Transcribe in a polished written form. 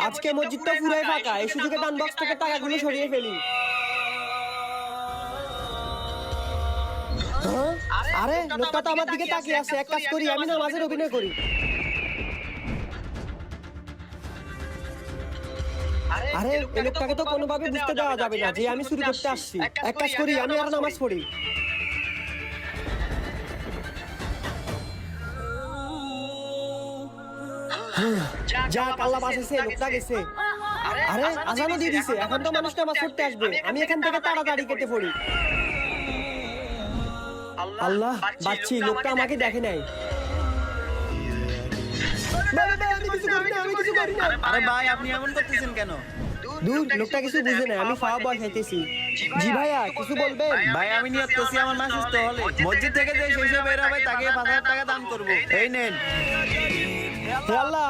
আজকে মসজিদটা পুরাই ফাঁকা, এই সুযোগে দান বক্স থেকে টাকাগুলো সরিয়ে ফেলি। হ্যাঁ? আরে লোকটা তো আমার দিকে তাকিয়ে আছে, এক কাজ করি, আমি নামাজের অভিনয় করি। আরে এই লোকটাকে তো কোনোভাবে বুঝতে দেওয়া যাবে না যে আমি চুরি করতে আসছি। এক কাজ করি, আমি আর নামাজ পড়ি। যাক আল্লাহ বাঁচাইছে, লোকটা গেছে। আরে আজানও দিয়ে দিছে, এখন তো মানুষ নামাজ পড়তে আসবে। আমি এখান থেকে তাড়াতাড়ি কেটে পড়ি। আল্লাহ বাঁচছি, লোকটা আমাকে দেখে নাই। আমি কিছু করি না, আমি কিছু করি না। আরে ভাই আপনি এমন করতেছেন কেন? দূর, লোকটা কিছু বুঝে না, আমি খাওয়া বয় খাইতেছি। জি ভাইয়া, কিছু বলবেন? ভাই আমি নিয়ত করছি আমার মা সুস্থ হলে মসজিদ থেকে যে শেষে বের হবে তাকে ৫,০০০ টাকা দান করবো। এই নেন। হে আল্লাহ।